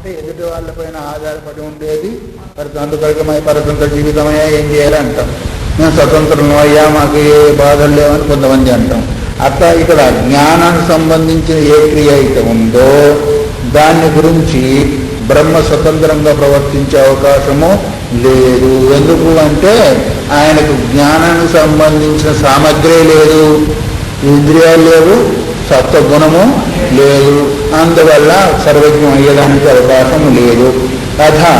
అంటే ఎదుటి వాళ్ళపైన ఆధారపడి ఉండేది అందుకమై పరతంత్ర జీవితమయ్యా ఏం చేయాలంటాం. మేము స్వతంత్రం అయ్యా మాకు ఏ బాధలు లేవని కొంతమంది అంటాం. అట్లా ఇక్కడ జ్ఞానానికి సంబంధించిన ఏ క్రియ అయితే ఉందో దాన్ని గురించి బ్రహ్మ స్వతంత్రంగా ప్రవర్తించే అవకాశము లేదు. ఎందుకు అంటే ఆయనకు జ్ఞానానికి సంబంధించిన సామగ్రి లేదు, ఇంద్రియాలు లేవు, సత్వగుణము లేదు, అందువల్ల సర్వజ్ఞం అయ్యడానికి అవకాశం లేదు. తథా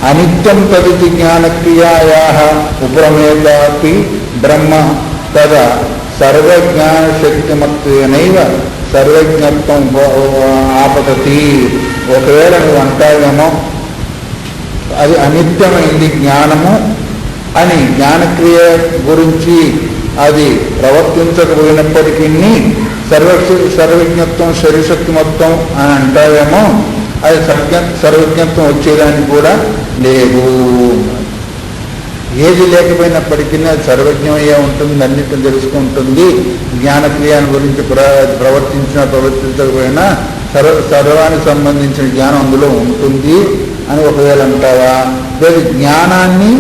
అనిత్యం తదితి జ్ఞానక్రియాయా ఉపరమేతాపి బ్రహ్మ తదా సర్వజ్ఞానశక్తిమత్వేనైవ సర్వజ్ఞత్వం ఆపతతి. ఒకవేళ నువ్వు అంటావేమో అది అనిత్యమైంది జ్ఞానము అని, జ్ఞానక్రియ గురించి అది ప్రవర్తించకపోయినప్పటికీ సర్వజ్ఞత్వం శరీరశక్తి మొత్తం అని అంటావేమో, అది సర్వజ్ఞత్వం వచ్చేదానికి కూడా లేదు. ఏది లేకపోయినప్పటికీ అది సర్వజ్ఞమయ్యే ఉంటుంది, అన్నిటిని తెలుసుకుంటుంది. జ్ఞానక్రియాన్ని గురించి ప్రవర్తించకపోయినా సర్వానికి సంబంధించిన జ్ఞానం అందులో ఉంటుంది అని ఒకవేళ అంటావా? లేదు జ్ఞానాన్ని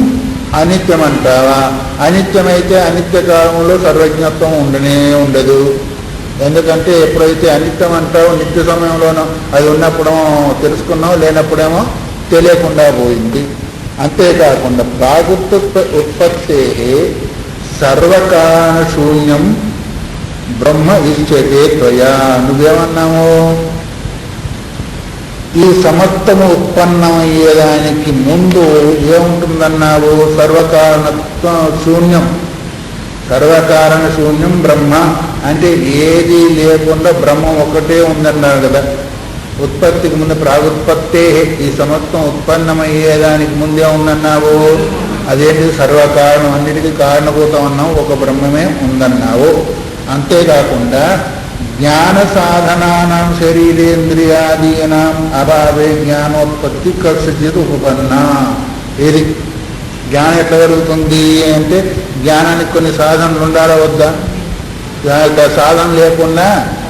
అనిత్యం అంటావా? అనిత్యమైతే అనిత్య కాలంలో సర్వజ్ఞత్వం ఉండనే ఉండదు. ఎందుకంటే ఎప్పుడైతే అనిత్యం అంటావో నిత్య సమయంలోనూ అది ఉన్నప్పుడేమో తెలుసుకున్నావు, లేనప్పుడేమో తెలియకుండా పోయింది. అంతేకాకుండా ప్రాగుప్త ఉత్పత్తే సర్వకారణ శూన్యం బ్రహ్మ ఇష్యతే త్వయా. నువ్వేమన్నావు? ఈ సమస్తము ఉత్పన్నమయ్యేదానికి ముందు ఏముంటుందన్నావు? సర్వకారణత్వ శూన్యం, సర్వకారణ శూన్యం బ్రహ్మ అంటే ఏది లేకుండా బ్రహ్మం ఒకటే ఉందన్నారు కదా. ఉత్పత్తికి ముందు ప్రాగుత్పత్తే, ఈ సమస్తం ఉత్పన్నమయ్యేదానికి ముందే ఉందన్నావు. అదేంటి? సర్వకారణం, అన్నిటికీ కారణభూతం అన్నావు, ఒక బ్రహ్మమే ఉందన్నావు. అంతేకాకుండా జ్ఞాన సాధనానాం శరీరేంద్రియాదీనాం అభావే జ్ఞానోత్పత్తి కర్షిత ఉపపన్న. ఇది జ్ఞానం ఎట్లా జరుగుతుంది అంటే జ్ఞానానికి కొన్ని సాధనలు ఉండాలా వద్దా? సాధన లేకుండా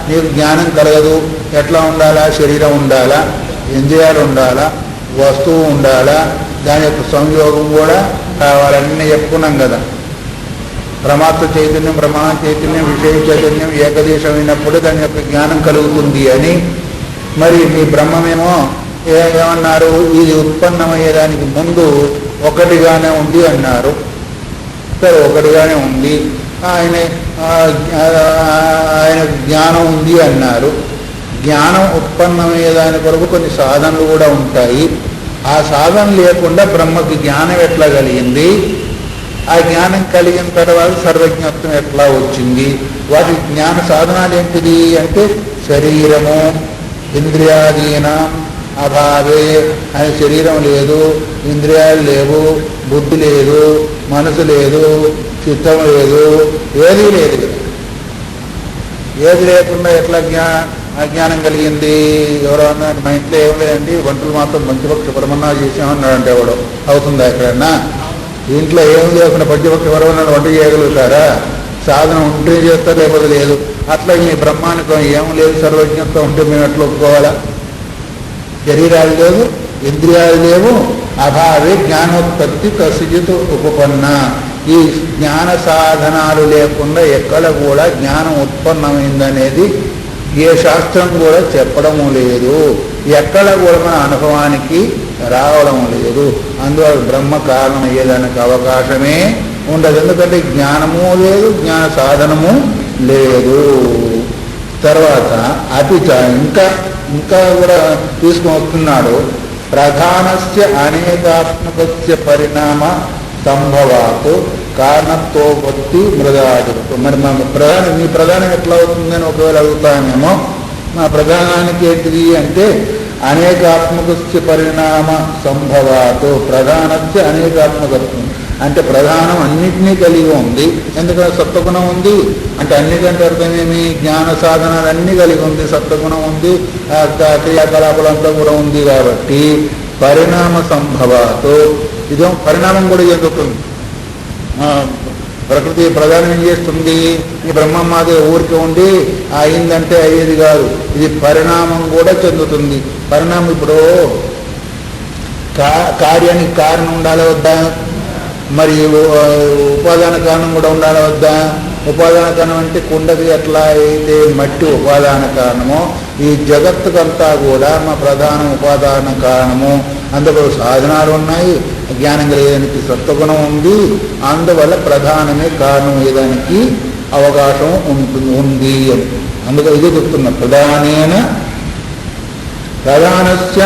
నీకు జ్ఞానం కలగదు. ఎట్లా ఉండాలా? శరీరం ఉండాలా, ఇంద్రియాలు ఉండాలా, వస్తువు ఉండాలా, దాని యొక్క సంయోగం కూడా కావాలన్నీ చెప్పుకున్నాం కదా. పరమాత్మ చైతన్యం, ప్రమాణ చైతన్యం, విషయ చైతన్యం ఏకదేశమైనప్పుడు దాని యొక్క జ్ఞానం కలుగుతుంది అని. మరి మీ బ్రహ్మమేమో ఏమన్నారు? ఇది ఉత్పన్నమయ్యేదానికి ముందు ఒకటిగానే ఉంది అన్నారు. సరే, ఒకటిగానే ఉంది, ఆయన జ్ఞానం ఉంది అన్నారు. జ్ఞానం ఉత్పన్నమయ్యేదాని కొరకు కొన్ని సాధనలు కూడా ఉంటాయి. ఆ సాధన లేకుండా బ్రహ్మకి జ్ఞానం ఎట్లా కలిగింది? ఆ జ్ఞానం కలిగిన తర్వాత సర్వజ్ఞత్వం ఎట్లా వచ్చింది? వాటి జ్ఞాన సాధనాలు ఏంటిది అంటే శరీరము, ఇంద్రియాదీనం అభావే. ఆయన శరీరం లేదు, ఇంద్రియాలు లేవు, బుద్ధి లేదు, మనసు లేదు, చిత్తం లేదు, ఏదీ లేదు కదా. ఏది లేకుండా ఎట్లా అజ్ఞానం కలిగింది? ఎవరో అన్నారు మా ఇంట్లో ఏం లేదండి, వంటలు మాత్రం పంచపక్ష పరమన్నా చేసామన్నాడంటే ఎవడో అవుతుందా? ఎక్కడన్నా ఇంట్లో ఏం లేకుండా పంచపక్ష పరమన్నాడు వంట చేయగలుగుతారా? సాధన ఉంటే చేస్తారు, లేకపోతే లేదు. అట్లా మీ బ్రహ్మానికం ఏం లేదు, సర్వజ్ఞత్వం ఉంటే మేము ఎట్లా ఒప్పుకోవాలా? శరీరాలు లేవు, ఇంద్రియాలు లేవు, అభావే జ్ఞానోత్పత్తి కసిజిత్ ఉపపన్న. ఈ జ్ఞాన సాధనాలు లేకుండా ఎక్కడ కూడా జ్ఞానం ఉత్పన్నమైందనేది ఏ శాస్త్రం కూడా చెప్పడము లేదు, ఎక్కడ కూడా మన అనుభవానికి రావడం లేదు. అందువల్ల బ్రహ్మ కారణం అయ్యేదానికి అవకాశమే ఉండదు. ఎందుకంటే జ్ఞానము లేదు, జ్ఞాన సాధనము లేదు. తర్వాత అపిచ ఇంకా కూడా తీసుకుని వస్తున్నాడు. ప్రధానస్య అనేకాత్మకస్య పరిణామ సంభవాత్ కారణత్వోపత్తి మృదాధిపతు. మరి మా మీ ప్రధానం ఎట్లా అవుతుందని ఒకవేళ అడుగుతానేమో. మా ప్రధానానికి ఏంటిది అంటే అనేకాత్మకస్య పరిణామ సంభవాత్. ప్రధానస్య అనేకాత్మకత్వం అంటే ప్రధానం అన్నిటినీ కలిగి ఉంది. ఎందుకంటే సత్వగుణం ఉంది అంటే అన్నికంటే అర్థమేమి? జ్ఞాన సాధనాలు అన్నీ కలిగి ఉంది, సత్వగుణం ఉంది, క్రియాకలాపాలంతా కూడా ఉంది. కాబట్టి పరిణామ సంభవాత్ ఇదేం పరిణామం కూడా చెందుతుంది. ప్రకృతి ప్రధానం ఏం చేస్తుంది? ఈ బ్రహ్మం మాది ఊరికి ఉండి అయిందంటే అయ్యేది కాదు, ఇది పరిణామం కూడా చెందుతుంది. పరిణామం ఇప్పుడు కార్యానికి కారణం ఉండాలి వద్దా? మరి ఉపాదాన కారణం కూడా ఉండాలి వద్దా? ఉపాదాన కారణం అంటే కుండకి ఎట్లా అయితే మట్టి ఉపాదాన కారణమో ఈ జగత్తుకంతా కూడా మా ప్రధాన ఉపాదాన కారణము. అందులో సాధనాలు ఉన్నాయి, జ్ఞానం కలిగేదానికి సత్వగుణం ఉంది, అందువల్ల ప్రధానమే కారణం అయ్యేదానికి అవకాశం ఉంది అని. అందులో ఇది చెప్తున్నా, ప్రధానస్య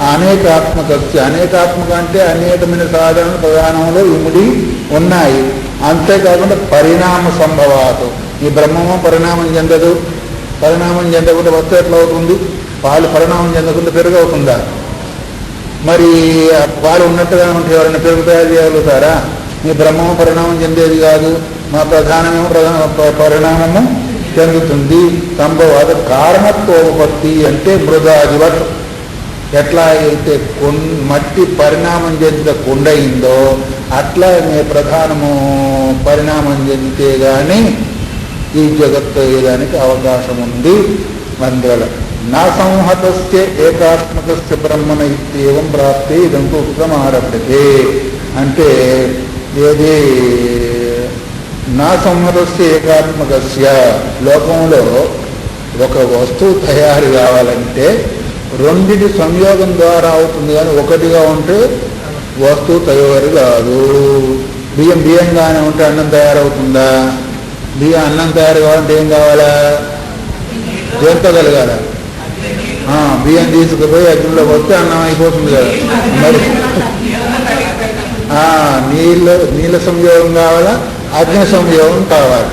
అనేకాత్మకస్య. అనేకాత్మక అంటే అనేకమైన సాధనలు ప్రధానంలో ఇముడి ఉన్నాయి. అంతేకాకుండా పరిణామ సంభవాలు. ఈ బ్రహ్మము పరిణామం చెందదు. పరిణామం చెందకుండా వస్తు ఎట్లా అవుతుంది? పాలు పరిణామం చెందకుండా పెరుగు అవుతుందా? మరి పాలు ఉన్నట్టుగా ఉంటే ఎవరైనా పెరుగు తయారు చేయగలుగుతారా? మీ బ్రహ్మము పరిణామం చెందేది కాదు, మా ప్రధానమేమో పరిణామము చెందుతుంది. సంభవాద కారణత్వోపత్తి అంటే మృదాదివత్. ఎట్లా అయితే మట్టి పరిణామం చెందిన కుండ అయిందో అట్లా మీ ప్రధానము పరిణామం చెందితే కానీ ఈ జగత్తు అయ్యేదానికి అవకాశం ఉంది. అందువల్ల నా సంహతస్య ఏకాత్మకస్య బ్రహ్మణ ఇత్యేవం ప్రాప్తే ఇదంతా ఉత్తమారభ్యతే అంటే ఏది నా సంహతస్య ఏకాత్మకస్య. లోకంలో ఒక వస్తువు తయారు కావాలంటే రెండింటి సంయోగం ద్వారా అవుతుంది, కానీ ఒకటిగా ఉంటే వస్తువు తయారు కాదు. బియ్యంగానే ఉంటే అన్నం తయారవుతుందా? అన్నం తయారు కావాలంటే ఏం కావాలా? దేంతో కలగాల? బియ్యం తీసుకుపోయి అగ్నిలో వస్తే అన్నం అయిపోతుంది కదా. మరి నీళ్ళ సంయోగం కావాలా, అగ్ని సంయోగం కావాలి.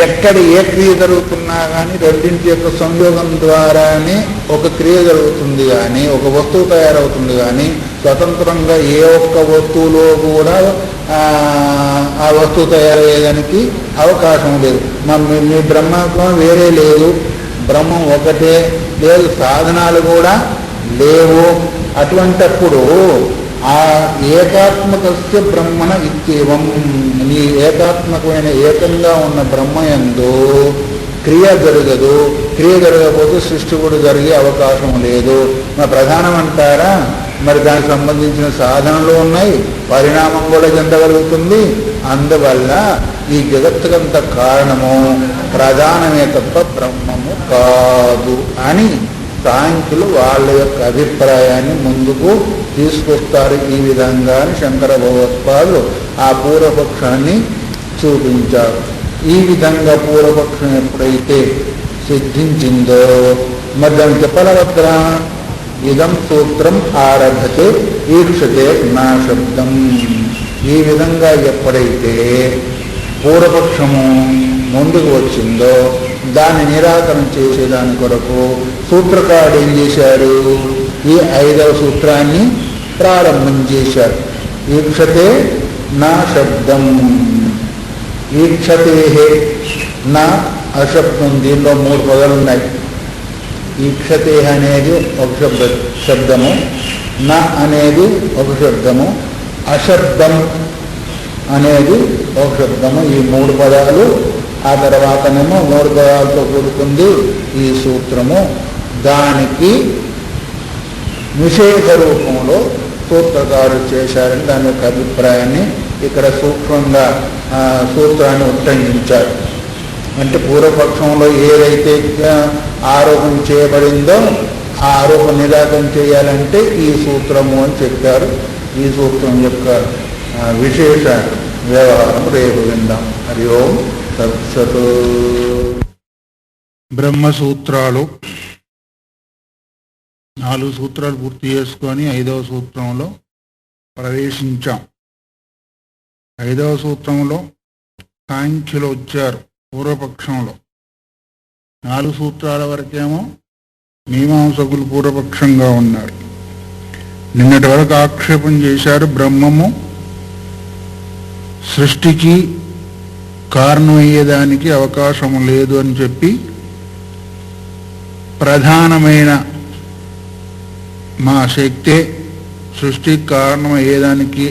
ఎక్కడ ఏ క్రియ జరుగుతున్నా కానీ రెండింటి యొక్క సంయోగం ద్వారానే ఒక క్రియ జరుగుతుంది, కానీ ఒక వస్తువు తయారవుతుంది. కానీ స్వతంత్రంగా ఏ ఒక్క వస్తువులో కూడా ఆ వస్తువు తయారయ్యేదానికి అవకాశం లేదు. మీ బ్రహ్మత్వం వేరే లేదు, బ్రహ్మం ఒకటే లేదు, సాధనాలు కూడా లేవు. అటువంటప్పుడు ఆ ఏకాత్మకస్య బ్రహ్మణ ఇత్యేవం. నీ ఏకాత్మకమైన ఏకంగా ఉన్న బ్రహ్మయందు క్రియ జరగదు. క్రియ జరగకపోతే సృష్టి కూడా జరిగే అవకాశం లేదు. మరి ప్రధానం అంటారా? మరి దానికి సంబంధించిన సాధనలు ఉన్నాయి, పరిణామం కూడా చెందగలుగుతుంది. అందువల్ల ఈ జగత్తుకంత కారణము ప్రధానమే తప్ప బ్రహ్మము కాదు అని సాంఖ్యులు వాళ్ళ యొక్క అభిప్రాయాన్ని ముందుకు తీసుకొస్తారు. ఈ విధంగా శంకర భగవత్పాదులు ఆ పూర్వపక్షాన్ని చూపించారు. ఈ విధంగా పూర్వపక్షం ఎప్పుడైతే సిద్ధించిందో మరి దానికి చెప్పలవద్ద ఇదం సూత్రం ఆరభతే ఈక్షతే నా శబ్దం. ఈ విధంగా ఎప్పుడైతే పూర్వపక్షము ముందుకు వచ్చిందో దాన్ని నిరాకరణ చేసేదాని కొరకు సూత్రకారుడు ఏం చేశారు? ఈ 5వ సూత్రాన్ని ప్రారంభం చేశారు. ఈక్షతే నా శబ్దం. ఈక్షతే నా అశబ్దం. దీనిలో 3 పదాలు ఉన్నాయి. ఈక్షతే అనేది ఒక శబ్దము, నా అనేది ఒక శబ్దము, అశబ్దం అనేది ఒక శబ్దము. ఈ 3 పదాలు. ఆ తర్వాతనేమో 3 పదాలతో కూడుకుంది ఈ సూత్రము. దానికి నిషేధ రూపంలో సూత్రకారులు చేశారని దాని యొక్క అభిప్రాయాన్ని ఇక్కడ సూక్ష్మంగా సూత్రాన్ని ఉట్టంకించారు. అంటే పూర్వపక్షంలో ఏదైతే ఆరోపణ చేయబడిందో ఆ ఆరోపణ నిరాకరణ చేయాలంటే ఈ సూత్రము అని చెప్పారు. ఈ సూత్రం యొక్క విశేష వ్యవహారం రేపు విందాం. హరి ఓం తత్సత్. బ్రహ్మసూత్రాలు 4 సూత్రాలు పూర్తి చేసుకొని 5వ సూత్రంలో ప్రవేశించాం. 5వ సూత్రంలో సాంఖ్యులు వచ్చారు పూర్వపక్షంలో. 4 సూత్రాల వరకేమో మీమాంసకులు పూర్వపక్షంగా ఉన్నారు. నిన్నటి వరకు ఆక్షేపం చేశారు బ్రహ్మము సృష్టికి కారణమయ్యేదానికి అవకాశం లేదు అని చెప్పి ప్రధానమైన మా శక్తే సృష్టికి కారణమయ్యేదానికి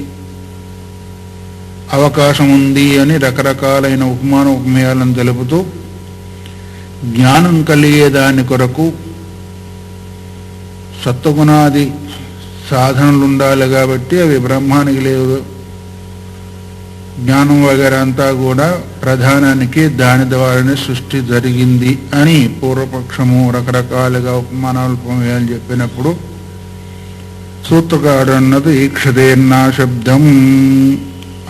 అవకాశం ఉంది అని రకరకాలైన ఉపమాన ఉపమేయాలను తెలుపుతూ జ్ఞానం కలిగేదాని కొరకు సత్వగుణాది సాధనలు ఉండాలి కాబట్టి అవి బ్రహ్మానికి లేవు. జ్ఞానం వగేర అంతా కూడా ప్రధానానికి దాని ద్వారానే సృష్టి జరిగింది అని పూర్వపక్షము రకరకాలుగా ఉపమానాలు చెప్పినప్పుడు సూత్రకారుడు అన్నది ఈక్షతేర్నా శబ్దం,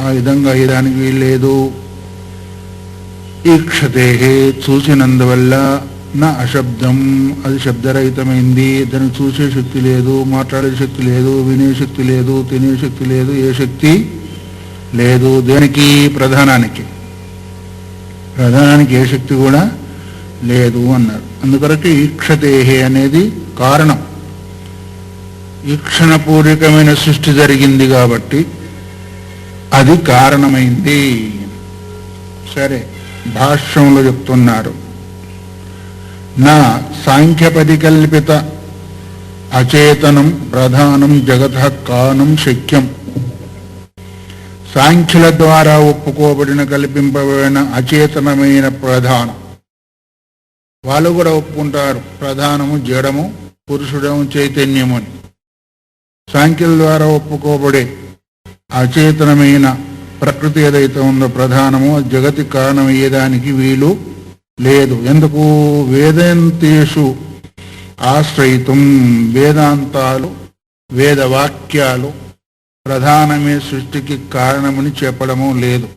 ఆ విధంగా అయ్యడానికి వీల్లేదు. ఈక్షతే చూసినందువల్ల నా అశబ్దం, అది శబ్దరహితమైంది. దాన్ని చూసే శక్తి లేదు, మాట్లాడే శక్తి లేదు, వినే శక్తి లేదు, తినే శక్తి లేదు, ఏ శక్తి లేదు. దేనికి? ప్రధానానికి. ప్రధానానికి ఏ శక్తి కూడా లేదు అన్నారు. అందుకొరకు ఈక్షతే అనేది కారణం. ఈక్షణపూర్వకమైన సృష్టి జరిగింది కాబట్టి అది కారణమైంది. సరే, భాష్యంలో చెప్తున్నారు, నా సాంఖ్యపరికల్పిత అచేతనం ప్రధానం జగత కానం శక్యం. సాంఖ్యుల ద్వారా ఒప్పుకోబడిన కల్పింపబడిన అచేతనమైన ప్రధానం, వాళ్ళు కూడా ఒప్పుకుంటారు ప్రధానము జడము, పురుషుడము చైతన్యము అని. సాంఖ్యుల ద్వారా ఒప్పుకోబడే అచేతనమైన ప్రకృతి ఏదైతే ఉందో ప్రధానము, జగతి కారణమయ్యేదానికి వీలు లేదు. ఎందుకు? వేదాంతేషు ఆశ్రయితం, వేదాంతాలు వేదవాక్యాలు ప్రధానమే సృష్టికి కారణమని చెప్పడము లేదు.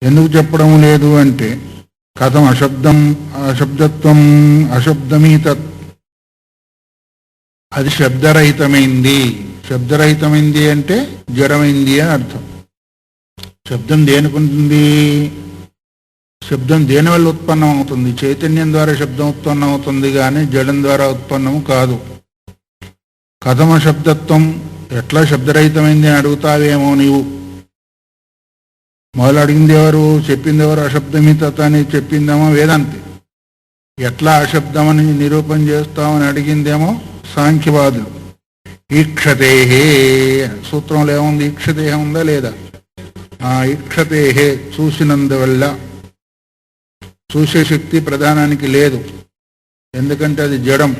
ఎందుకు చెప్పడం లేదు అంటే, కథం అశబ్దం అశబ్దత్వం అశబ్దమీత, అది శబ్దరహితమైంది. శబ్దరహితమైంది అంటే జడమైంది అని అర్థం. శబ్దం దేనికుంటుంది? శబ్దం దేని వల్ల ఉత్పన్నం అవుతుంది? చైతన్యం ద్వారా శబ్దం ఉత్పన్నం అవుతుంది కానీ జడం ద్వారా ఉత్పన్నము కాదు. కథమ శబ్దత్వం, ఎట్లా శబ్దరహితమైంది అని అడుగుతావేమో నీవు. మొదలు అడిగింది ఎవరు? చెప్పింది ఎవరు? అశబ్దమితత అని చెప్పిందేమో వేదాంతి. ఎట్లా అశబ్దమని నిరూపణ చేస్తామని అడిగిందేమో సాంఖ్యవాదులు. ఈక్షతేహే సూత్రంలో ఏముంది? ఈక్షతేహ ఉందా లేదా? ఆ ఈక్షతేహే చూసినందువల్ల. చూసే శక్తి ప్రధానానికి లేదు, ఎందుకంటే అది జడం.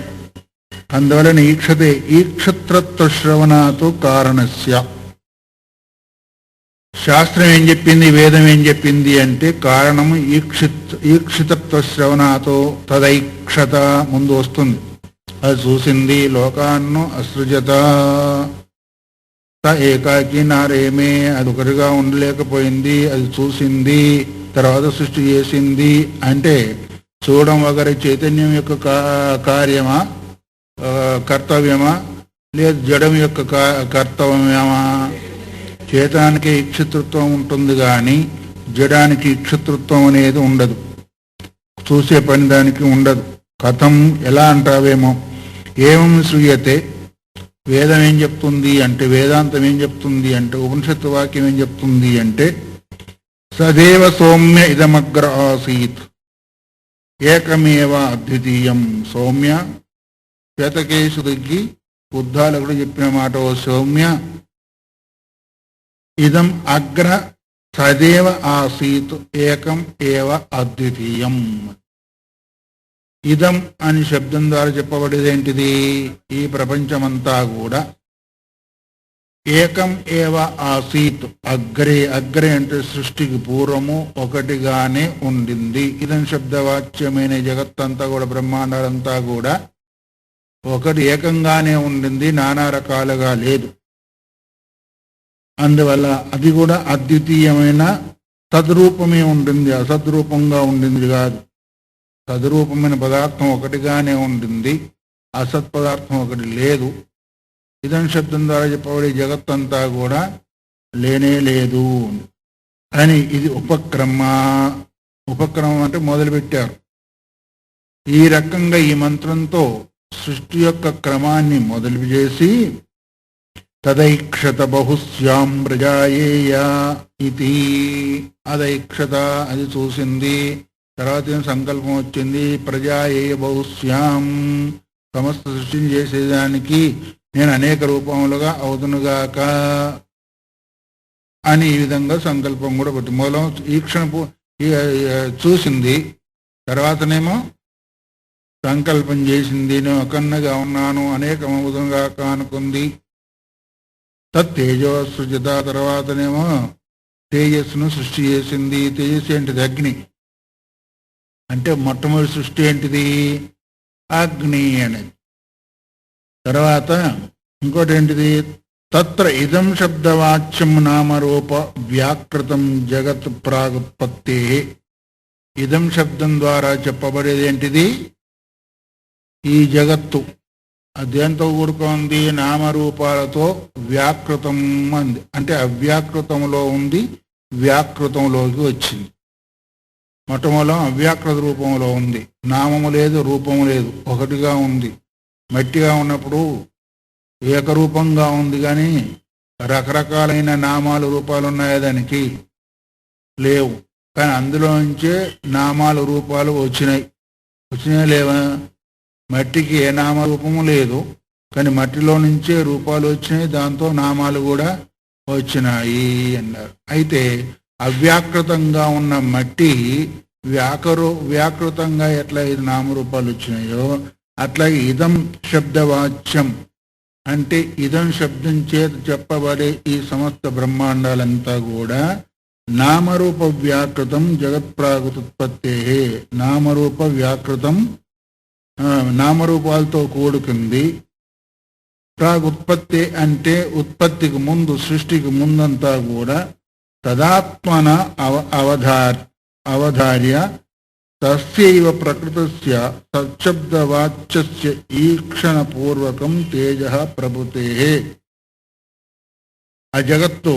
అందువలన ఈక్షతే ఈక్షత్రత్వ శ్రవణాతో కారణస్య. శాస్త్రం ఏం చెప్పింది, వేదం ఏం చెప్పింది అంటే కారణము ఈక్షితత్వ శ్రవణాతో తదైక్షత ముందు వస్తుంది. అది చూసింది. లోకాన్ను అసృజత, ఏకాకి నారేమే, అది ఒకరిగా ఉండలేకపోయింది, అది చూసింది, తర్వాత సృష్టి చేసింది. అంటే చూడడం వగర చైతన్యం యొక్క కార్యమా, కర్తవ్యమా, లేదు జడం యొక్క కర్తవ్యమా? చేతనానికి ఈక్షితృత్వం ఉంటుంది కానీ జడానికి ఈక్షితృత్వం అనేది ఉండదు. చూసే పని దానికి ఉండదు. కథం ఎలా అంటావేమో. ఏమం శ్రూయతే, వేదం ఏం చెప్తుంది అంటే, వేదాంతం ఏం చెప్తుంది అంటే, ఉపనిషత్తు వాక్యం ఏం చెప్తుంది అంటే, సదేవ సౌమ్య ఇదమగ్ర ఆసీత్ ఏకమేవ అద్వితీయం. సౌమ్య చేతకేశుడికి బుద్ధాలకుడు చెప్పిన మాట, ఓ సౌమ్య, ఇదం అగ్ర సదేవ ఆసీత్ ఏకం ఏవ అద్వితీయం. ఇదం అని శబ్దం ద్వారా చెప్పబడేది ఏంటిది? ఈ ప్రపంచమంతా కూడా ఏకం ఏవ ఆసీత్, అగ్రే, అగ్రే అంటే సృష్టికి పూర్వము ఒకటిగానే ఉండింది. ఇదం శబ్దవాచ్యమైన జగత్తంతా కూడా, బ్రహ్మాండాలంతా కూడా ఒకటి ఏకంగానే ఉండింది, నానా రకాలుగా లేదు. అందువల్ల అది కూడా అద్వితీయమైన తద్రూపమే ఉండింది, అసద్రూపంగా ఉండింది కాదు. తద్రూపమైన పదార్థం ఒకటిగానే ఉండింది, అసత్ పదార్థం ఒకటి లేదు. ఇదం శబ్దం ద్వారా చెప్పబడే జగత్తంతా కూడా లేనే లేదు అని ఇది ఉపక్రమం అంటే మొదలుపెట్టారు. ఈ రకంగా ఈ మంత్రంతో సృష్టి యొక్క క్రమాన్ని మొదలు చేసి తదైక్షత బహుశ్యాం ప్రజాయేయ ఇది, అదైక్షత అది చూసింది, తర్వాత సంకల్పం వచ్చింది, ప్రజాయేయ బహుశ్యాం సమస్త సృష్టిని చేసేదానికి నేను అనేక రూపములుగా అవుతునుగాక అని ఈ విధంగా సంకల్పం కూడా పెట్టి మూలం ఈక్షణ చూసింది, తర్వాతనేమో సంకల్పం చేసింది, నేను ఒకన్నగా ఉన్నాను, అనేకమవుతుంగా కానుకుంది. తేజో సృజత, తర్వాతనేమో తేజస్సును సృష్టి చేసింది. తేజస్సు ఏంటిది? అగ్ని. అంటే మొట్టమొదటి సృష్టి ఏంటిది? అగ్ని అనేది. తర్వాత ఇంకోటి ఏంటిది? తత్ర ఇదం శబ్దవాచ్యం నామరూప వ్యాకృతం జగత్ ప్రాగుత్పత్తే. ఇదం శబ్దం ద్వారా చెప్పబడేది ఏంటిది? ఈ జగత్తు అదేంతో కూడుకుంది? నామరూపాలతో వ్యాకృతం అంది. అంటే అవ్యాకృతంలో ఉంది, వ్యాకృతంలోకి వచ్చింది. మొట్టమొదటి అవ్యాకృత రూపంలో ఉంది, నామము లేదు, రూపము లేదు, ఒకటిగా ఉంది. మట్టిగా ఉన్నప్పుడు ఏకరూపంగా ఉంది, కానీ రకరకాలైన నామాలు రూపాలు ఉన్నాయా? దానికి లేవు. కానీ అందులో నుంచే నామాలు రూపాలు వచ్చినాయి లేవా? మట్టికి ఏ నామరూపము లేదు, కానీ మట్టిలో నుంచే రూపాలు వచ్చినాయి, దాంతో నామాలు కూడా వచ్చినాయి అన్నారు. అయితే అవ్యాకృతంగా ఉన్న మట్టి వ్యాకృతంగా ఎట్లా ఇది నామరూపాలు వచ్చినాయో అట్లాగే ఇదం శబ్దవాచ్యం అంటే ఇదం శబ్దం చేత చెప్పబడే ఈ సమస్త బ్రహ్మాండాలంతా కూడా నామరూప వ్యాకృతం జగత్ప్రాగుతుత్పత్తే. నామరూప వ్యాకృతం, నామరూపాలతో కూడుకుంది. ప్రాగుత్పత్తి అంటే ఉత్పత్తికి ముందు, సృష్టికి ముందంతా కూడా తదాత్మన అవధార్య తస్యైవ ప్రకృతస్య సచ్చబ్దవాచ్యస్య ఈక్షణపూర్వకం తేజః ప్రభుతేః. ఆ జగత్తు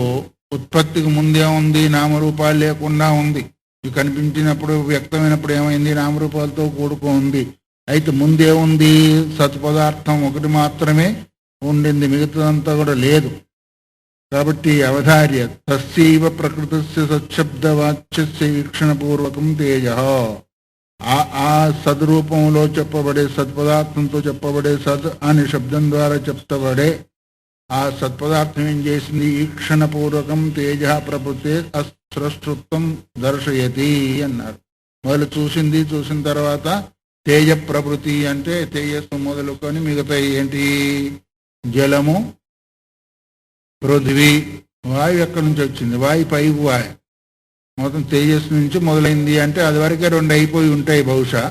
ఉత్పత్తికి ముందే ఉంది, నామరూపాలు లేకుండా ఉంది. ఇది కనిపించినప్పుడు, వ్యక్తమైనప్పుడు ఏమైంది? నామరూపాలతో కూడుకుంది. అయితే ముందే ఉంది, సత్పదార్థం ఒకటి మాత్రమే ఉండింది, మిగతాదంతా కూడా లేదు. కాబట్టి అవధార్య తస్యైవ ప్రకృతస్య సచ్చబ్దవాచ్యస్య ఈక్షణపూర్వకం తేజః. ఆ సద్రూపంలో చెప్పబడే, సత్పదార్థంతో చెప్పబడే, సద్ అనే శబ్దం ద్వారా చెప్పబడే ఆ సత్పదార్థం ఏం చేసింది? ఈక్షణపూర్వకం తేజః ప్రభుతే అస్రష్టృత్వం దర్శయతి అన్నారు. మొదలు చూసిన తర్వాత తేజ ప్రభృతి అంటే తేజస్సు మొదలుకొని మిగతా ఏంటి? జలము, పృథివీ, వాయు ఎక్కడి నుంచి వచ్చింది? వాయు పైపు వాయు. మొత్తం తేజస్సు నుంచి మొదలైంది అంటే అది వరకే 2 అయిపోయి ఉంటాయి బహుశా,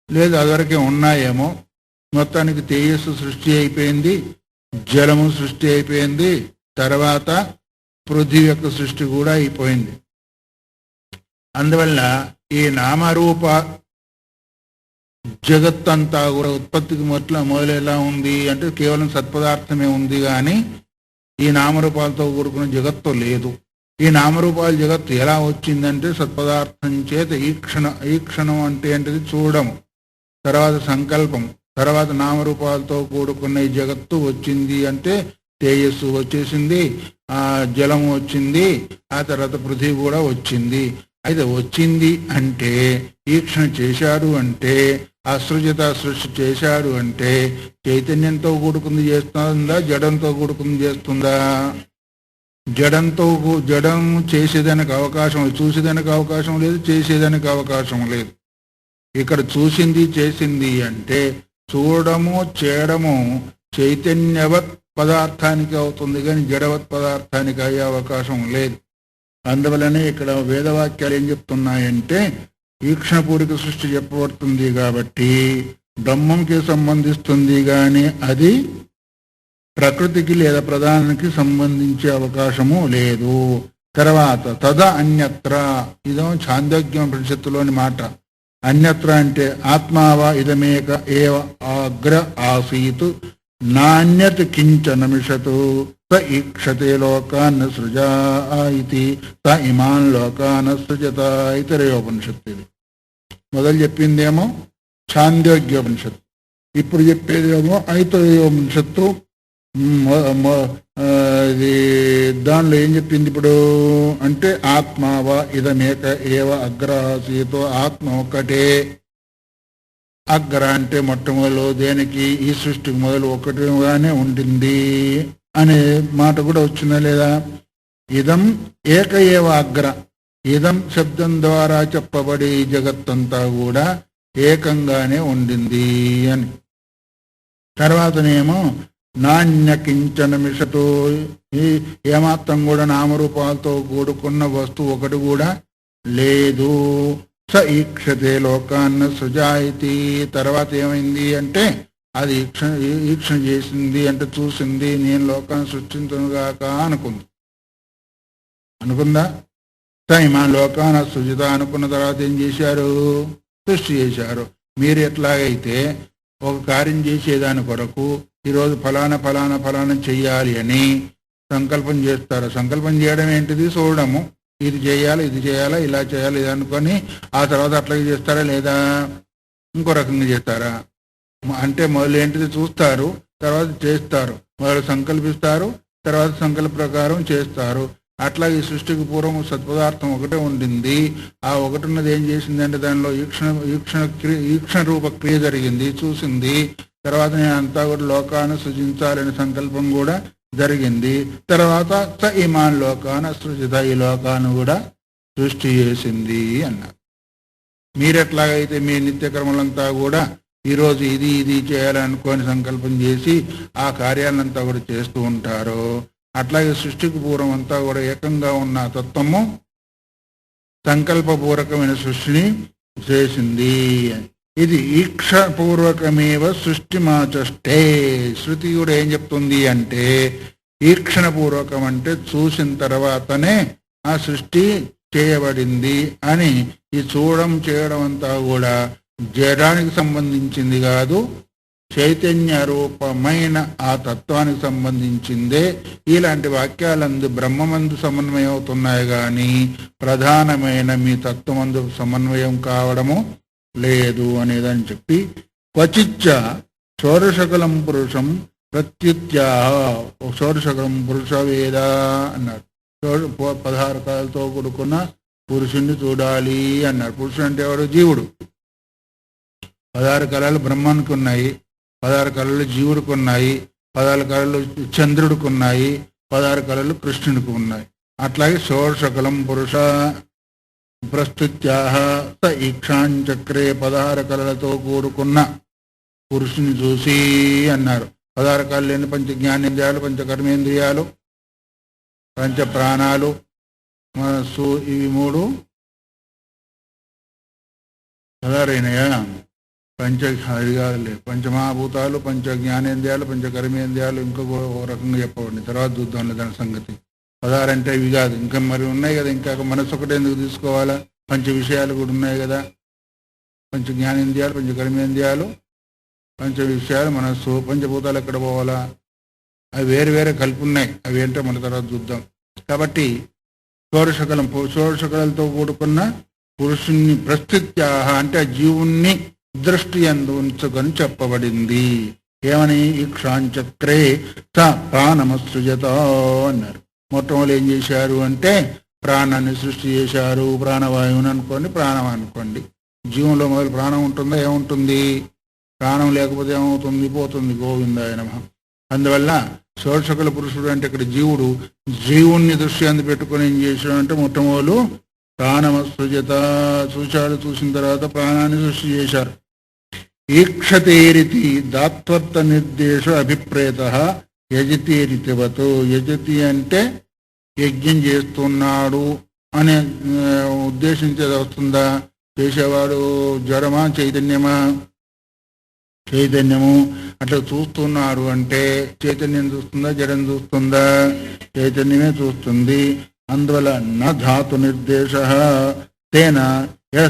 లేదు అదివరకే ఉన్నాయేమో. మొత్తానికి తేజస్సు సృష్టి అయిపోయింది, జలము సృష్టి అయిపోయింది, తర్వాత పృథివీ యొక్క సృష్టి కూడా అయిపోయింది. అందువల్ల ఈ నామరూప జగత్తంతా కూడా ఉత్పత్తికి మొదలు ఎలా ఉంది అంటే కేవలం సత్పదార్థమే ఉంది, కానీ ఈ నామరూపాలతో కూడుకున్న జగత్తు లేదు. ఈ నామరూపాల జగత్తు ఎలా వచ్చిందంటే సత్పదార్థం చేత ఈక్షణం అంటే ఏంటిది? చూడము, తర్వాత సంకల్పం, తర్వాత నామరూపాలతో కూడుకున్న ఈ జగత్తు వచ్చింది. అంటే తేజస్సు వచ్చేసింది, ఆ జలము వచ్చింది, ఆ తర్వాత పృథివీ కూడా వచ్చింది. అయితే వచ్చింది అంటే ఈక్షణ చేశాడు అంటే, అసృజత సృష్టి చేశాడు అంటే చైతన్యంతో కూడుకుంది చేస్తుందా, జడంతో కూడుకుంది చేస్తుందా? జడం చేసేదానికి అవకాశం లేదు, చూసేదానికి అవకాశం లేదు, చేసేదానికి అవకాశం లేదు. ఇక్కడ చూసింది చేసింది అంటే చూడము చేయడము చైతన్యవత్ పదార్థానికి అవుతుంది, కానీ జడవత్ పదార్థానికి అయ్యే అవకాశం లేదు. అందువలనే ఇక్కడ వేదవాక్యాలు ఏం చెప్తున్నాయంటే ఈక్షణపూరిక సృష్టి చెప్పబడుతుంది కాబట్టి బ్రహ్మంకి సంబంధిస్తుంది, కానీ అది ప్రకృతికి లేదా ప్రధానానికి సంబంధించే అవకాశము లేదు. తర్వాత తద అన్యత్ర, ఇదో ఛాందోగ్యం ఉపనిషత్తులోని మాట. అన్యత్ర అంటే ఆత్మావా ఇదమేక ఏవ అగ్ర ఆసీత్ నాణ్యత్ కించనమిషతు త ఈక్షతే లోకాన్ సృజా ఇది త ఇమాన్ లోకాన్ సృజత. ఇతరేయోపనిషత్తు. మొదలు చెప్పిందేమో ఛాందోగ్యోపనిషత్తు, ఇప్పుడు చెప్పేదేమో ఐతరేయోపనిషత్తు. ఇది దానిలో ఏం చెప్పింది ఇప్పుడు అంటే ఆత్మావా ఇదమేక ఏవ అగ్రహాసీతో, ఆత్మ ఒక్కటే. అగ్ర అంటే మొట్టమొదలు, దేనికి? ఈ సృష్టికి మొదలు ఒకటిగానే ఉండింది అనే మాట కూడా వచ్చిందా లేదా? ఇదం ఏక ఏవ అగ్ర, ఇదం శబ్దం ద్వారా చెప్పబడే ఈ జగత్తంతా కూడా ఏకంగానే ఉండింది అని. తర్వాతనేమో నాణ్య కించన మిషతో, ఏమాత్రం కూడా నామరూపాలతో కూడుకున్న వస్తువు ఒకటి కూడా లేదు. స ఈక్షతే లోకాన్న సృజాయితి. తర్వాత ఏమైంది అంటే అది ఈక్షణ చేసింది అంటే చూసింది, నేను లోకాన్ని సృష్టించునుగాక అనుకుందా. మా లోకాన సృజిత అనుకున్న తర్వాత ఏం చేశారు? సృష్టి చేశారు. మీరు ఎట్లాగైతే ఒక కార్యం చేసేదాని కొరకు ఈరోజు ఫలానా ఫలానా ఫలానా చెయ్యాలి అని సంకల్పం చేస్తారు. సంకల్పం చేయడం ఏంటిది? చూడడము. ఇది చేయాలి, ఇది చేయాలా, ఇలా చేయాలి, ఇది అనుకొని ఆ తర్వాత అట్లాగే చేస్తారా లేదా ఇంకో రకంగా చేస్తారా? అంటే మొదలు ఏంటిది? చూస్తారు, తర్వాత చేస్తారు. మొదలు సంకల్పిస్తారు, తర్వాత సంకల్ప ప్రకారం చేస్తారు. అట్లా ఈ సృష్టికి పూర్వం సత్పదార్థం ఒకటే ఉండింది. ఆ ఒకటి ఉన్నది ఏం చేసిందంటే దానిలో ఈక్షణ రూప క్రియ జరిగింది, చూసింది. తర్వాత నేను అంతా కూడా లోకాన్ని సృజించాలనే సంకల్పం కూడా జరిగింది. తర్వాత స ఇమాన్ లోకాన సృజిత, ఈ లోకాన్ని కూడా సృష్టి చేసింది అన్నారు. మీరెట్లాగైతే మీ నిత్యకర్మలంతా కూడా ఈరోజు ఇది ఇది చేయాలనుకొని సంకల్పం చేసి ఆ కార్యాలంతా కూడా చేస్తూ ఉంటారో, అట్లాగే సృష్టికి పూర్వం అంతా కూడా ఏకంగా ఉన్న తత్వము సంకల్పపూర్వకమైన సృష్టిని చేసింది. ఇది ఈక్షపూర్వకమేవ సృష్టి మాచష్టే. శృతి కూడా ఏం చెప్తుంది అంటే ఈక్షణ పూర్వకం అంటే చూసిన తర్వాతనే ఆ సృష్టి చేయబడింది అని. ఈ చేయడం అంతా కూడా జడానికి సంబంధించింది కాదు, చైతన్య రూపమైన ఆ తత్వానికి సంబంధించిందే. ఇలాంటి వాక్యాలందు బ్రహ్మమందు సమన్వయం అవుతున్నాయి కానీ ప్రధానమైన మీ తత్వమందు సమన్వయం కావడము లేదు అనేదని చెప్పి, క్వచిచ్చ షోడశకలం పురుషం ప్రత్యుత్యాహ. షోడశకలం పురుష వేద అన్నారు. 16 కళలతో కూడుకున్న పురుషుణ్ణి చూడాలి అన్నారు. పురుషుడు అంటే ఎవరు? జీవుడు. 16 కళలు బ్రహ్మానికి ఉన్నాయి, 16 కళలు జీవుడికి ఉన్నాయి, 16 కళలు చంద్రుడికి ఉన్నాయి, 16 కళలు కృష్ణుడికి ఉన్నాయి. అట్లాగే షోడశకలం పురుష ప్రస్తుత్యాహ స ఈక్షాంచక్రే. 16 కళలతో కూడుకున్న పురుషుని చూసి అన్నారు. 16 కళలు ఎన్ని? పంచ జ్ఞానేంద్రియాలు, పంచ కర్మేంద్రియాలు, పంచ ప్రాణాలు, మనస్సు. ఇవి 3 16 పంచమహాభూతాలు, పంచ జ్ఞానేంద్రియాలు, పంచ కర్మేంద్రియాలు. ఇంకొక రకంగా చెప్పండి, తర్వాత చూద్దాంలే దాని సంగతి. 16 అంటే ఇవి కాదు, ఇంకా మరి ఉన్నాయి కదా. ఇంకా మనసు ఒకటే ఎందుకు తీసుకోవాలా? పంచ విషయాలు కూడా ఉన్నాయి కదా. పంచ జ్ఞానేంద్రియాలు, పంచ కర్మేంద్రియాలు, పంచ విషయాలు, మనస్సు. పంచభూతాలు ఎక్కడ పోవాలా? అవి వేరు వేరే కలిపి ఉన్నాయి. అవి ఏంటో మన తర్వాత చూద్దాం. కాబట్టి షోడశకలతో కూడుకున్న పురుషుణ్ణి ప్రస్తుత్యాహ అంటే జీవుణ్ణి దృష్టి అందు ఉంచుకొని చెప్పబడింది. ఏమని? ఈక్షాంచక్రే స ప్రాణమసృజత అన్నారు. మొట్టమొదటి ఏం చేశారు అంటే ప్రాణాన్ని సృష్టి చేశారు. ప్రాణవాయువుని అనుకోండి, ప్రాణం అనుకోండి. జీవంలో మొదలు ప్రాణం ఉంటుందా? ఏముంటుంది? ప్రాణం లేకపోతే ఏమవుతుంది? పోతుంది. గోవిందాయ నమః. అందువల్ల షోడశకల పురుషుడు అంటే ఇక్కడ జీవుడు. జీవుణ్ణి దృష్టి అందు పెట్టుకొని ఏం చేశాడు అంటే మొట్టమొదలు ప్రాణమసృజత చూశాడు. చూసిన తర్వాత ప్రాణాన్ని సృష్టి చేశారు. ఈక్షతేరితి దాత్వర్త నిర్దేశ అభిప్రేత యజతేరితివతు. యజతి అంటే యజ్ఞం చేస్తున్నాడు అనే ఉద్దేశించేది వస్తుందా? చేసేవాడు జడమా చైతన్యమా? చైతన్యము. అట్లా చూస్తున్నాడు అంటే చైతన్యం చూస్తుందా, జడం చూస్తుందా? చైతన్యమే చూస్తుంది. అందువల్ల న ధాతు నిర్దేశ తేన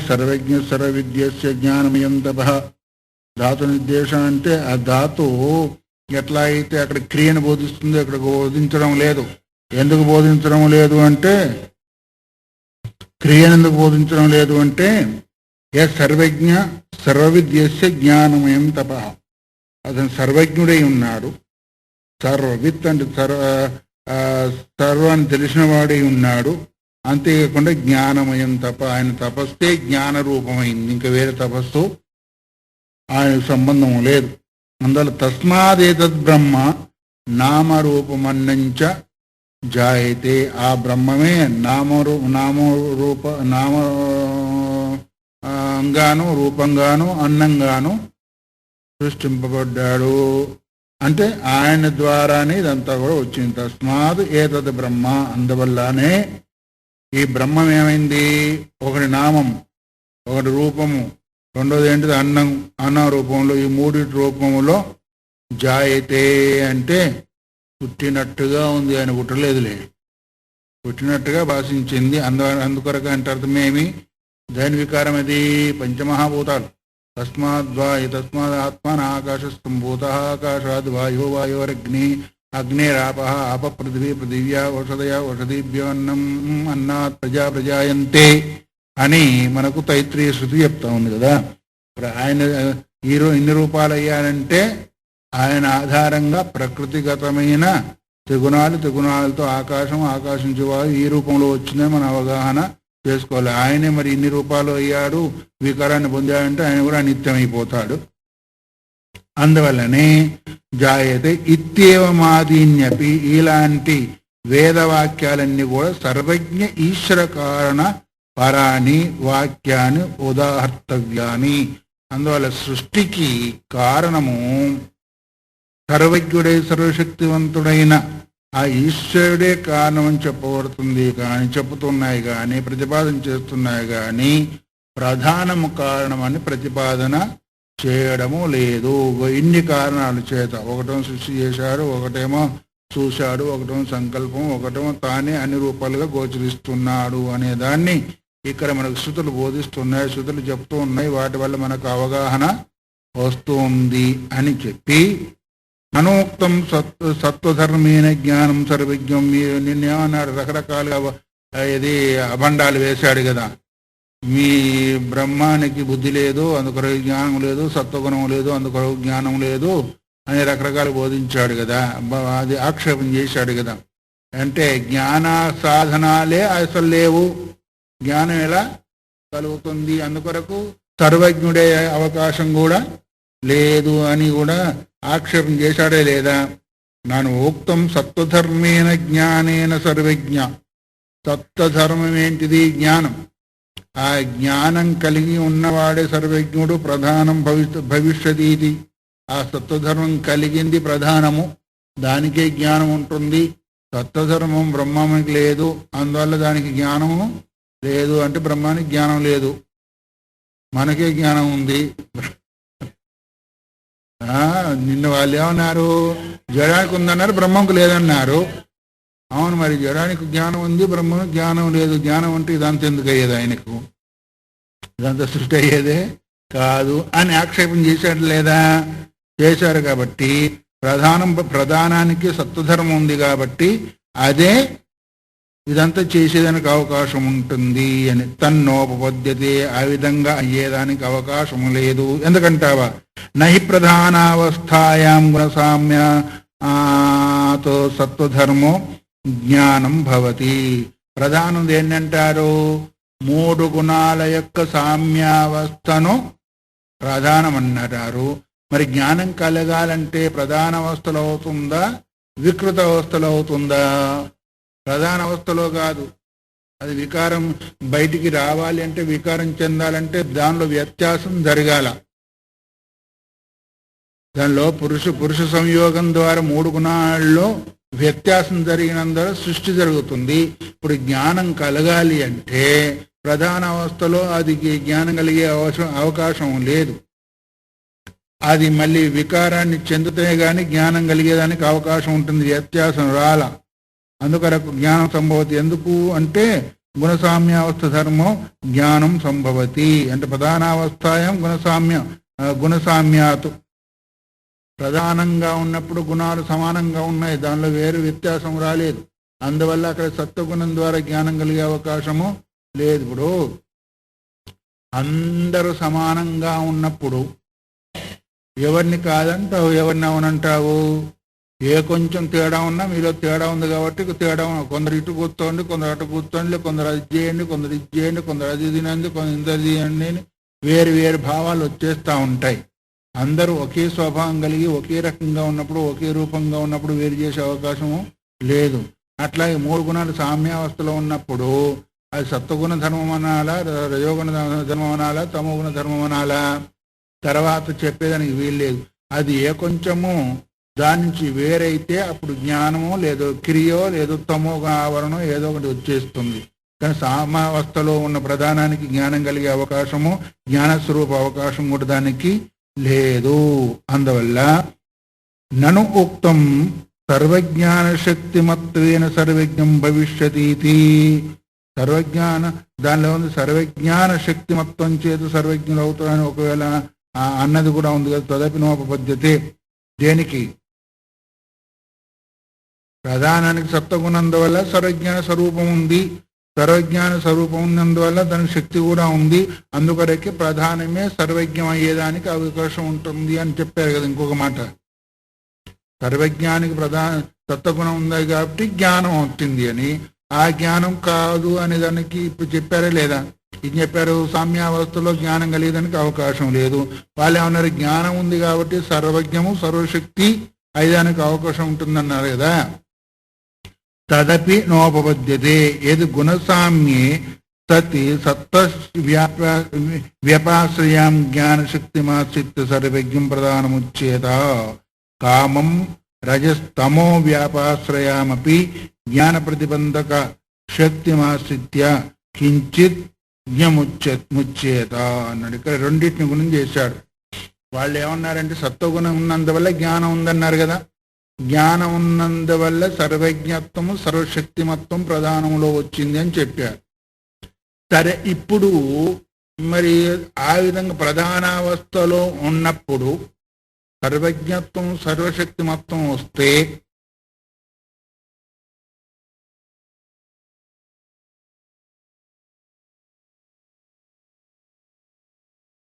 సర్వజ్ఞ సర్వవిద్యస్య జ్ఞానమయం తప. ధాతు నిర్దేశం అంటే ఆ ధాతు ఎట్లా అయితే అక్కడ క్రియను బోధిస్తుందో ఇక్కడ బోధించడం లేదు. ఎందుకు బోధించడం లేదు అంటే క్రియను ఎందుకు బోధించడం లేదు అంటే సర్వజ్ఞ సర్వవిద్యస్య జ్ఞానమయం తప. అతను సర్వజ్ఞుడై ఉన్నాడు. సర్వవిత్ అంటే సర్వాన్ని తెలిసిన వాడై ఉన్నాడు. అంతేకాకుండా జ్ఞానమయం తప. ఆయన తపస్సే జ్ఞాన రూపమైంది. ఇంకా వేరే తపస్సు ఆయన సంబంధం లేదు. అందువల్ల తస్మాదేతద్ బ్రహ్మ నామరూపమన్నంచ జాయతే. ఆ బ్రహ్మమే నామ గాను రూపంగాను అన్నంగాను సృష్టింపబడ్డాడు. అంటే ఆయన ద్వారానే ఇదంతా కూడా వచ్చింది. తస్మాత్ ఏతద్ బ్రహ్మ, అందువల్లనే ఈ బ్రహ్మం ఏమైంది? ఒకటి నామం, ఒకటి రూపము, రెండోది ఏంటిది అన్నం, అన్న రూపంలో, ఈ మూడింటి రూపములో జాయతే అంటే పుట్టినట్టుగా ఉంది, ఆయన పుట్టలేదులే, పుట్టినట్టుగా భాషించింది. అందుకొరకు అంటే అర్థమేమి? దాని వికారం అది పంచమహాభూతాలు. తస్మాత్ ఆత్మాన ఆకాశ సంభూత, ఆకాశాద్ వాయు, వాయురగ్ని, అగ్నిరాప, ఆప పృథివీ, పృథివ్యా ఓషధయ, ఓషధీభ్యో అన్నం, అన్నాత్ ప్రజా ప్రజాయంతే అని మనకు తైత్రీయ శృతి చెప్తా ఉంది కదా. ఆయన ఇన్ని రూపాలు అయ్యాడంటే ఆయన ఆధారంగా ప్రకృతిగతమైన త్రిగుణాలతో ఆకాశం, ఆకాశించే వాయు ఈ రూపంలో వచ్చిందని మన అవగాహన చేసుకోవాలి. ఆయనే మరి ఇన్ని రూపాలు అయ్యాడు, వికారాన్ని పొందాడంటే ఆయన కూడా నిత్యమైపోతాడు. అందువల్లనే జాయతే ఇత్యేవమాదీన్యపి, ఇలాంటి వేదవాక్యాలన్నీ కూడా సర్వజ్ఞ ఈశ్వర కారణ పరాని వాక్యాన్ని ఉదాహర్తవ్యాని. అందువల్ల సృష్టికి కారణము సర్వజ్ఞుడై సర్వశక్తివంతుడైన ఆ ఈశ్వరుడే కారణం అని చెప్పబడుతుంది కానీ, చెప్పుతున్నాయి కానీ, ప్రతిపాదన చేస్తున్నాయి కానీ ప్రధానము కారణమని ప్రతిపాదన చేయడము లేదు. ఇన్ని కారణాల చేత, ఒకటేమో సృష్టి చేశాడు, ఒకటేమో చూశాడు, ఒకటేమో సంకల్పం, ఒకటేమో తానే అన్ని రూపాలుగా గోచరిస్తున్నాడు అనే దాన్ని ఇక్కడ మనకు శృతులు బోధిస్తున్నాయి, శృతులు చెప్తూ ఉన్నాయి. వాటి వల్ల మనకు అవగాహన వస్తుంది అని చెప్పి, అనోక్తం సత్వధర్మేణ జ్ఞానం సర్వజ్ఞం. నిన్నేమన్నాడు? రకరకాలుగా ఇది అభండాలు వేశాడు కదా, మీ బ్రహ్మానికి బుద్ధి లేదు, అందుకొరకు జ్ఞానం లేదు, సత్వగుణం లేదు, అందుకొరకు జ్ఞానం లేదు అని రకరకాలు బోధించాడు కదా, అది ఆక్షేపం చేశాడు కదా. అంటే జ్ఞాన సాధనాలే అసలు లేవు, జ్ఞానం ఎలా కలుగుతుంది? అందుకొరకు సర్వజ్ఞుడే అవకాశం కూడా లేదు అని కూడా ఆక్షేపం చేశాడే లేదా? నాను ఉక్తం సత్వధర్మేణ జ్ఞానేన సర్వజ్ఞ. సత్వధర్మం ఏంటిది? జ్ఞానం. ఆ జ్ఞానం కలిగి ఉన్నవాడే సర్వజ్ఞుడు, ప్రధానం భవిష్యతీతి. ఆ సత్వధర్మం కలిగింది ప్రధానము, దానికే జ్ఞానం ఉంటుంది. సత్వధర్మం బ్రహ్మానికి లేదు, అందువల్ల దానికి జ్ఞానము లేదు. అంటే బ్రహ్మానికి జ్ఞానం లేదు, మనకే జ్ఞానం ఉంది. నిన్న వాళ్ళు ఏమన్నారు? జడానికి ఉందన్నారు, బ్రహ్మంకు లేదన్నారు. అవును, మరి జడానికి జ్ఞానం ఉంది, బ్రహ్మకు జ్ఞానం లేదు. జ్ఞానం అంటే ఇదంతా ఎందుకు అయ్యేది? ఆయనకు ఇదంతా సృష్టి అయ్యేదే కాదు అని ఆక్షేపం చేశాడు లేదా? చేశారు. కాబట్టి ప్రధానానికి సత్వధర్మం ఉంది కాబట్టి అదే ఇదంతా చేసేదానికి అవకాశం ఉంటుంది అని. తన్నోపపద్యతే, ఆ విధంగా అయ్యేదానికి అవకాశం లేదు. ఎందుకంటావా? నహి ప్రధానావస్థాయాం గుణసామ్యతో సత్వధర్మో జ్ఞానం భవతి. ప్రధానం ఏంటంటారు? మూడు గుణాల యొక్క సామ్యావస్థను ప్రధానమన్నారు. మరి జ్ఞానం కలగాలంటే ప్రధాన అవస్థలో అవుతుందా, వికృత అవస్థలో అవుతుందా? ప్రధాన అవస్థలో కాదు. అది వికారం బయటికి రావాలి అంటే, వికారం చెందాలంటే దానిలో వ్యత్యాసం జరగాల. దానిలో పురుష సంయోగం ద్వారా మూడు గుణాల్లో వ్యత్యాసం జరిగినందువల్ల సృష్టి జరుగుతుంది. ఇప్పుడు జ్ఞానం కలగాలి అంటే ప్రధాన అవస్థలో అది జ్ఞానం కలిగే అవకాశం లేదు. అది మళ్ళీ వికారాన్ని చెందితే గాని జ్ఞానం కలిగేదానికి అవకాశం ఉంటుంది, వ్యత్యాసం రాల. అందుకొరకు జ్ఞానం సంభవతి. ఎందుకు అంటే గుణసామ్యావస్థ ధర్మం జ్ఞానం సంభవతి అంటే ప్రధానావస్థాయం గుణసామ్యాతు. ప్రధానంగా ఉన్నప్పుడు గుణాలు సమానంగా ఉన్నాయి, దానిలో వేరు వ్యత్యాసం రాలేదు. అందువల్ల అక్కడ సత్వగుణం ద్వారా జ్ఞానం కలిగే అవకాశము లేదు. ఇప్పుడు అందరూ సమానంగా ఉన్నప్పుడు ఎవరిని కాదంటావు, ఎవరిని అవునంటావు? ఏ కొంచెం తేడా ఉన్నా మీలో తేడా ఉంది కాబట్టి తేడా, కొందరు ఇటు కూర్చోండి, కొందరు అటు కూర్చోండి, కొందరు అది చేయండి, కొందరు ఇది చేయండి, కొందరు అది తినండి, కొందరు ఇంత తీయండి అని వేరు భావాలు వచ్చేస్తూ ఉంటాయి. అందరూ ఒకే స్వభావం కలిగి ఒకే రకంగా ఉన్నప్పుడు, ఒకే రూపంగా ఉన్నప్పుడు వేరు చేసే అవకాశము లేదు. అట్లాగే మూడు గుణాలు సామ్యావస్థలో ఉన్నప్పుడు అది సత్వగుణ ధర్మం అనాలా, రజోగుణ ధర్మం అనాలా, తమోగుణ ధర్మం అనాలా? తర్వాత చెప్పేదానికి వీల్లేదు. అది ఏ కొంచెము దాని నుంచి వేరైతే అప్పుడు జ్ఞానమో లేదో క్రియో లేదో తమో ఆవరణం ఏదో ఒకటి వచ్చేస్తుంది. కానీ సామావస్థలో ఉన్న ప్రధానానికి జ్ఞానం కలిగే అవకాశము, జ్ఞానస్వరూప అవకాశం కూడా దానికి లేదు. అందువల్ల నను ఉక్తం సర్వజ్ఞాన శక్తిమత్వేన సర్వజ్ఞం భవిష్యతీతి. సర్వజ్ఞాన దానిలో ఉంది సర్వజ్ఞాన శక్తిమత్వం చేత సర్వజ్ఞులు అవుతారని ఒకవేళ అన్నది కూడా ఉంది కదా. తదపి నోపపద్యతే. దేనికి? ప్రధానానికి సత్వగుణందువల్ల సర్వజ్ఞాన స్వరూపం ఉంది. సర్వజ్ఞాన స్వరూపం ఉన్నందువల్ల దానికి శక్తి కూడా ఉంది. అందుకొరకే ప్రధానమే సర్వజ్ఞం అయ్యేదానికి అవకాశం ఉంటుంది అని చెప్పారు కదా. ఇంకొక మాట, సర్వజ్ఞానికి ప్రధాన సత్వగుణం ఉంది కాబట్టి జ్ఞానం అవుతుంది అని. ఆ జ్ఞానం కాదు అనే దానికి ఇప్పుడు చెప్పారా లేదా? ఇది చెప్పారు, సామ్యావస్థలో జ్ఞానం కలిగేదానికి అవకాశం లేదు. వాళ్ళు ఏమన్నారు, జ్ఞానం ఉంది కాబట్టి సర్వజ్ఞము సర్వశక్తి అయ్యేదానికి అవకాశం ఉంటుందన్నారు కదా. తదపి నోపపద్యతే. ఏది గుణసామ్యే సతి సత్వ వ్యపాశ్రయాం జ్ఞానశక్తిమాశ్రిత్య సర్వజ్ఞం ప్రధానముచ్యేత. కామం రజస్తమో వ్యాపాశ్రయామపి జ్ఞాన ప్రతిబంధక శక్తిమాశ్రిత్య కించిత్ జ్ఞముచ్చేత అన్నాడు. ఇక్కడ రెండింటిని గుణం చేశాడు. వాళ్ళు ఏమన్నారంటే సత్వగుణం ఉన్నందువల్ల జ్ఞానం ఉందన్నారు కదా. జ్ఞానం ఉన్నందువల్ల సర్వజ్ఞత్వము సర్వశక్తిమత్వం ప్రధానంలో వచ్చింది అని చెప్పారు. సరే, ఇప్పుడు మరి ఆ విధంగా ప్రధానావస్థలో ఉన్నప్పుడు సర్వజ్ఞత్వం సర్వశక్తిమత్వం వస్తే